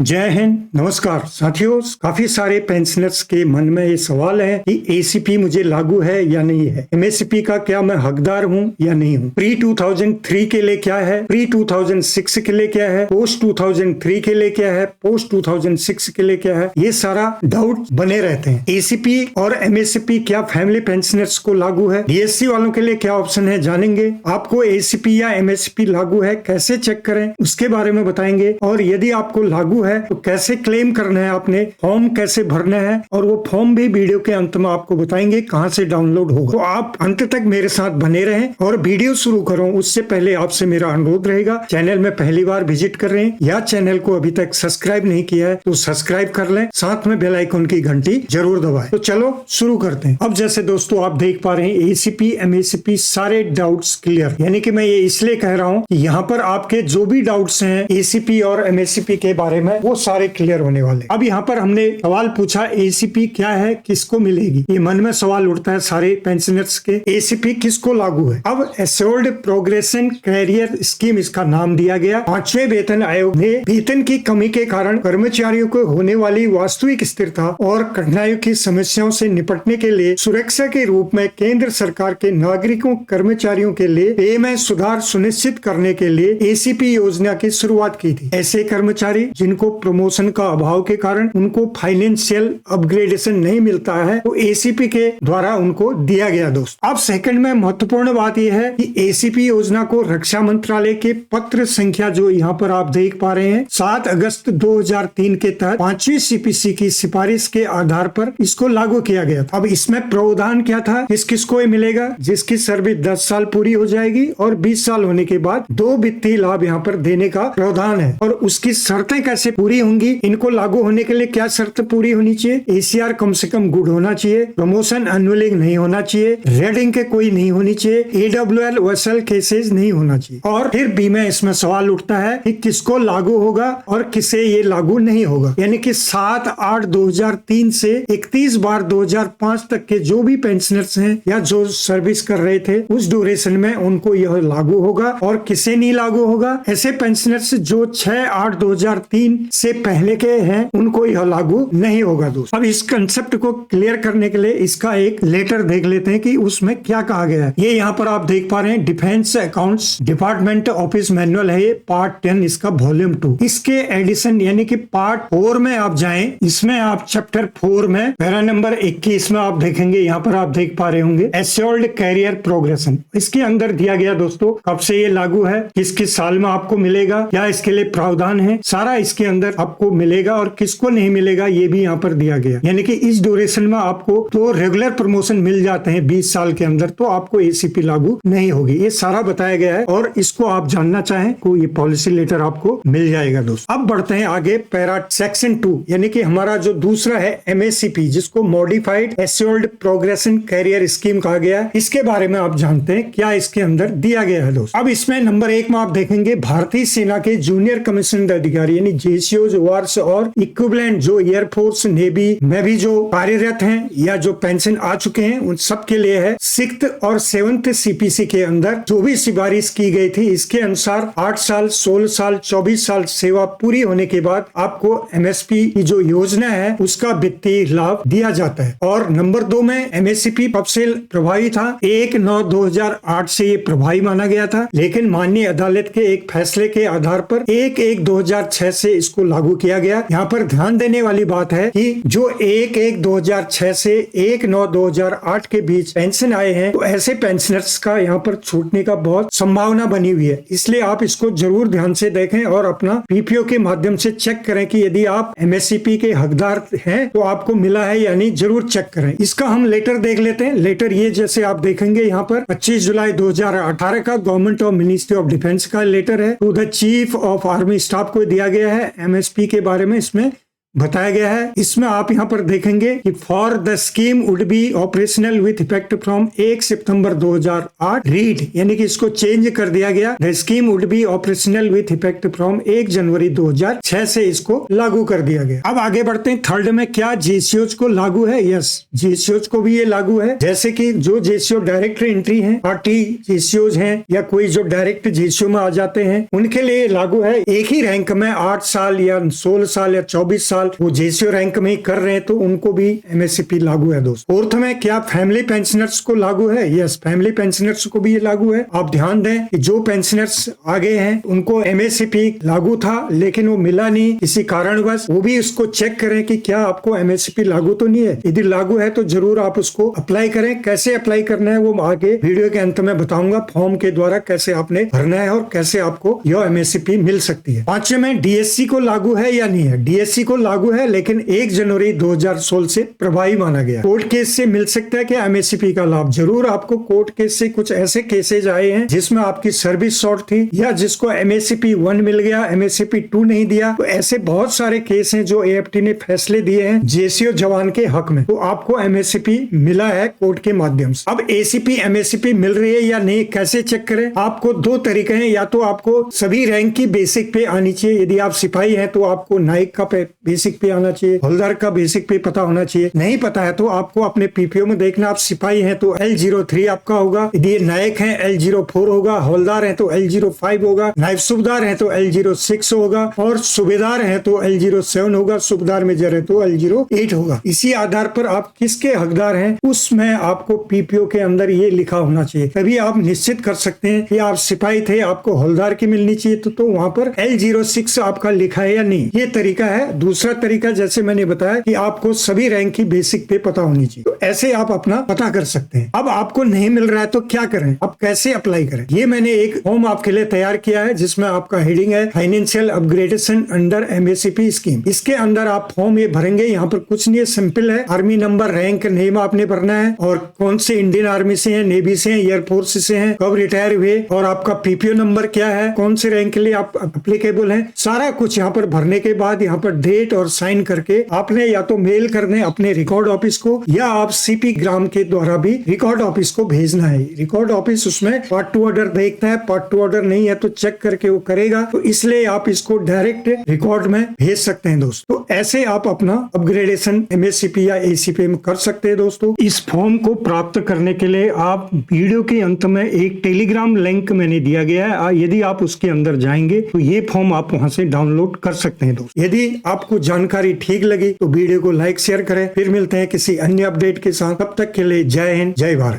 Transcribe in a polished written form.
जय हिंद। नमस्कार साथियों, काफी सारे पेंशनर्स के मन में ये सवाल है कि एसीपी मुझे लागू है या नहीं है, एमएसपी का क्या मैं हकदार हूं या नहीं हूं, प्री 2003 के लिए क्या है, प्री 2006 के लिए क्या है, पोस्ट 2003 के लिए क्या है, पोस्ट 2006 के लिए क्या है, ये सारा डाउट बने रहते हैं। एसीपी और एमएसपी क्या फैमिली पेंशनर्स को लागू है, डीएससी वालों के लिए क्या ऑप्शन है, जानेंगे। आपको एसीपी या एमएसपी लागू है कैसे चेक करें उसके बारे में बताएंगे, और यदि आपको लागू है तो कैसे क्लेम करना है, आपने फॉर्म कैसे भरना है, और वो फॉर्म भी वीडियो के अंत में आपको बताएंगे कहां से डाउनलोड होगा। तो आप अंत तक मेरे साथ बने रहें। और वीडियो शुरू करूं उससे पहले आपसे मेरा अनुरोध रहेगा, चैनल में पहली बार विजिट कर रहे हैं या चैनल को अभी तक सब्सक्राइब नहीं किया है तो सब्सक्राइब कर लें, साथ में बेल आइकन की घंटी जरूर दबाएं। तो चलो शुरू करते हैं। अब जैसे दोस्तों आप देख पा रहे हैं एसीपी एमएसपी सारे डाउट्स क्लियर, यानी कि मैं ये इसलिए कह रहा हूं कि यहाँ पर आपके जो भी डाउट्स हैं एसीपी और एमएसपी के बारे में वो सारे क्लियर होने वाले। अब यहाँ पर हमने सवाल पूछा एसीपी क्या है, किसको मिलेगी, ये मन में सवाल उठता है सारे पेंशनर्स के, एसीपी किसको लागू है। अब एश्योर्ड प्रोग्रेशन कैरियर स्कीम इसका नाम दिया गया। पांचवें वेतन आयोग ने वेतन की कमी के कारण कर्मचारियों को होने वाली वास्तविक स्थिरता और कठिनाइयों की समस्याओं से निपटने के लिए सुरक्षा के रूप में केंद्र सरकार के नागरिकों कर्मचारियों के लिए पे में सुधार सुनिश्चित करने के लिए एसीपी योजना की शुरुआत की थी। ऐसे कर्मचारी जिनको प्रमोशन का अभाव के कारण उनको फाइनेंशियल अपग्रेडेशन नहीं मिलता है तो एसीपी के द्वारा उनको दिया गया। दोस्त अब सेकंड में महत्वपूर्ण बात यह है कि एसीपी योजना को रक्षा मंत्रालय के पत्र संख्या जो यहाँ पर आप देख पा रहे हैं 7 अगस्त 2003 के तहत 5वीं सीपीसी की सिफारिश के आधार पर इसको लागू किया गया था। अब इसमें प्रावधान क्या था, किस किस को मिलेगा, जिसकी सर्विस 10 साल पूरी हो जाएगी और 20 साल होने के बाद 2 वित्तीय लाभ यहाँ पर देने का प्रावधान है। और उसकी शर्तें कैसे पूरी होंगी, इनको लागू होने के लिए क्या शर्त पूरी होनी चाहिए, एसीआर कम से कम गुड होना चाहिए, प्रमोशन एनुअलिंग नहीं होना चाहिए, रेडिंग के कोई नहीं होनी चाहिए, एडब्ल्यूएल वेसल केसेस नहीं होना चाहिए। और फिर बी में इसमें सवाल उठता है कि किसको लागू होगा और किसे ये लागू नहीं होगा, यानी कि 7/8/2003 से 31/2005 तक के जो भी पेंशनर्स हैं या जो सर्विस कर रहे थे उस ड्यूरेशन में उनको यह लागू होगा। और किसे नहीं लागू होगा, ऐसे पेंशनर्स जो 6/8/2003 से पहले के हैं उनको यह लागू नहीं होगा। दोस्तों अब इस कंसेप्ट को क्लियर करने के लिए इसका एक लेटर देख लेते हैं कि उसमें क्या कहा गया है। ये यहाँ पर आप देख पा रहे हैं defence accounts department office manual है, ये पार्ट 10 इसका वॉल्यूम 2, इसके एडिशन यानी कि पार्ट 4 में आप जाएं, इसमें आप चैप्टर 4 में पैरा नंबर 21 में आप देखेंगे, यहाँ पर आप देख पा रहे होंगे एश्योर्ड कैरियर प्रोग्रेशन। इसके अंदर दिया गया दोस्तों कब से ये लागू है, किस किस साल में आपको मिलेगा, क्या इसके लिए प्रावधान है, सारा इसके अंदर आपको मिलेगा। और किसको नहीं मिलेगा ये भी यहाँ पर दिया गया, यानी कि इस ड्यूरेशन में आपको तो रेगुलर प्रमोशन मिल जाते हैं 20 साल के अंदर तो आपको एसीपी लागू नहीं होगी, ये सारा बताया गया है। और इसको आप जानना चाहें तो ये पॉलिसी लेटर आपको मिल जाएगा। दोस्तों अब बढ़ते हैं आगे, पैरा सेक्शन 2 यानी कि हमारा जो दूसरा है एमएससीपी जिसको modified assured progression career scheme कहा गया, इसके बारे में आप जानते हैं क्या इसके अंदर दिया गया है। दोस्तों अब इसमें नंबर 1 में आप देखेंगे भारतीय सेना के जूनियर कमीशन अधिकारी यानी जेसीओज वार्स और इक्विवेलेंट जो एयरफोर्स नेवी में भी जो कार्यरत हैं या जो पेंशन आ चुके हैं उन सब के लिए है। 6th और 7th सीपीसी के अंदर जो भी सिफारिश की गई थी इसके अनुसार 8 साल 16 साल 24 साल सेवा पूरी होने के बाद आपको एमएसपी की जो योजना है उसका वित्तीय लाभ दिया जाता है। और नंबर 2 में एमएसपी कब से प्रभावी था, 1/9/2008 से ये प्रभावी माना गया था, लेकिन माननीय अदालत के एक फैसले के आधार पर 1/1/2006 से इसको लागू किया गया। यहाँ पर ध्यान देने वाली बात है कि जो 1/1/2006 से 1/9/2008 के बीच पेंशन आए हैं तो ऐसे पेंशनर्स का यहाँ पर छूटने का बहुत संभावना बनी हुई है, इसलिए आप इसको जरूर ध्यान से देखें और अपना पीपीओ के माध्यम से चेक करें कि यदि आप एमएससीपी के हकदार हैं तो आपको मिला है या नहीं, जरूर चेक करें। इसका हम लेटर देख लेते हैं। लेटर ये जैसे आप देखेंगे यहाँ पर 25 जुलाई 2018 का government of ministry of defence का लेटर है, to the chief of army staff को दिया गया है एमएसपी के बारे में। इसमें बताया गया है। इसमें आप यहाँ पर देखेंगे कि for the scheme would be operational with effect from 1 September 2008 read, यानी कि इसको चेंज कर दिया गया। The scheme would be operational with effect from 1 जनवरी 2006 से इसको लागू कर दिया गया। अब आगे बढ़ते हैं थर्ड में, क्या जेसीओज को लागू है? यस, जेसीओज को भी ये लागू है। जैसे कि जो जेसीओ डायरेक्ट एंट्री है, पार्टी जेसीओज हैं या कोई जो डायरेक्ट जेसीओ में आ जाते हैं, उनके लिए लागू है। एक ही रैंक में 8 साल या 16 साल या 24 साल वो जेसीओ रैंक में ही कर रहे हैं तो उनको भी एमएससीपी लागू है दोस्त। फोर्थ में, क्या फैमिली पेंशनर्स को लागू है? यस, फैमिली पेंशनर्स को भी ये लागू है। आप ध्यान दें कि जो पेंशनर्स आगे हैं उनको एमएससीपी लागू था लेकिन वो मिला नहीं किसी कारणवश, वो भी इसको चेक करें कि क्या आपको एमएससीपी लागू तो नहीं है। यदि लागू है तो जरूर आप उसको अप्लाई करें। कैसे अप्लाई करना है वो आगे वीडियो के अंत में बताऊंगा, फॉर्म के द्वारा कैसे आपने भरना है और कैसे आपको यह एमएससीपी मिल सकती है। पांचवें में, डीएससी को लागू है या नहीं है? डीएससी को लागू है लेकिन 1 जनवरी 2016 से प्रभावी माना गया। कोर्ट केस से मिल सकता है क्या एमएससीपी का लाभ? जरूर आपको कोर्ट केस से कुछ ऐसे केसेज आए हैं जिसमें आपकी सर्विस शॉर्ट थी या जिसको एमएससीपी 1 मिल गया, एमएससीपी 2 नहीं दिया, तो ऐसे बहुत सारे केस हैं जो एएफटी ने फैसले दिए हैं जेसीओ जवान के हक में, तो आपको एमएससीपी मिला है कोर्ट के माध्यम से। अब एसीपी एमएससीपी मिल रही है या नहीं, कैसे चेक करें? आपको 2 तरीके हैं, या तो आपको सभी रैंक की बेसिक पे आनी चाहिए। यदि आप सिपाही हैं तो आपको नाइक का बेसिक पे आना चाहिए, हवलदार का बेसिक पे पता होना चाहिए। नहीं पता है तो आपको अपने पीपीओ में देखना। आप सिपाही हैं तो L03 आपका होगा, यदि नायक हैं L04 होगा, हवलदार हैं तो L05 होगा, नायब सूबेदार हैं तो L06 होगा और सूबेदार हैं तो L07 होगा, सूबेदार मेजर है तो L08 होगा। इसी आधार पर आप किसके हकदार हैं उसमें आपको पीपीओ के अंदर ये लिखा होना चाहिए, तभी आप निश्चित कर सकते हैं कि आप सिपाही थे, आपको हवलदार की मिलनी चाहिए तो वहां पर L06 आपका लिखा है या नहीं। ये तरीका है। दूसरा तरीका जैसे मैंने बताया कि आपको सभी रैंक की बेसिक पे पता होनी चाहिए, तो ऐसे आप अपना पता कर सकते हैं। अब आपको नहीं मिल रहा है तो क्या करें, अब कैसे अप्लाई करें? ये मैंने एक फॉर्म आपके लिए तैयार किया है जिसमें आपका हेडिंग है financial upgradation under MSCP scheme. इसके अंदर आप फॉर्म ये भरेंगे। यहाँ पर कुछ नहीं है, सिंपल है। आर्मी नंबर, रैंक, नेम आपने भरना है और कौन से इंडियन आर्मी से हैं, नेवी से हैं, एयरफोर्स से हैं, कब रिटायर हुए और आपका पीपीओ नंबर क्या है, कौन से रैंक के लिए आप अप्लीकेबल हैं, सारा कुछ यहाँ पर भरने के बाद यहाँ पर डेट और साइन करके आपने या तो मेल करने अपने रिकॉर्ड ऑफिस को या आप सीपी ग्राम के द्वारा भी रिकॉर्ड ऑफिस को भेजना है। रिकॉर्ड ऑफिस उसमें पार्ट 2 ऑर्डर देखता है, पार्ट 2 ऑर्डर नहीं है तो चेक करके वो करेगा, तो इसलिए आप इसको डायरेक्ट रिकॉर्ड में भेज सकते हैं दोस्तों। तो ऐसे आप अपना अपग्रेडेशन एमएससीपी या एसीपी में कर सकते हैं दोस्तों। इस फॉर्म को प्राप्त करने के लिए आप वीडियो के अंत में एक टेलीग्राम लिंक मैंने दिया गया है, यदि आप उसके अंदर जाएंगे तो ये फॉर्म आप वहां से डाउनलोड कर सकते हैं दोस्तों। यदि आपको जानकारी ठीक लगी तो वीडियो को लाइक शेयर करें। फिर मिलते हैं किसी अन्य अपडेट के साथ, तब तक के लिए जय हिंद, जय भारत।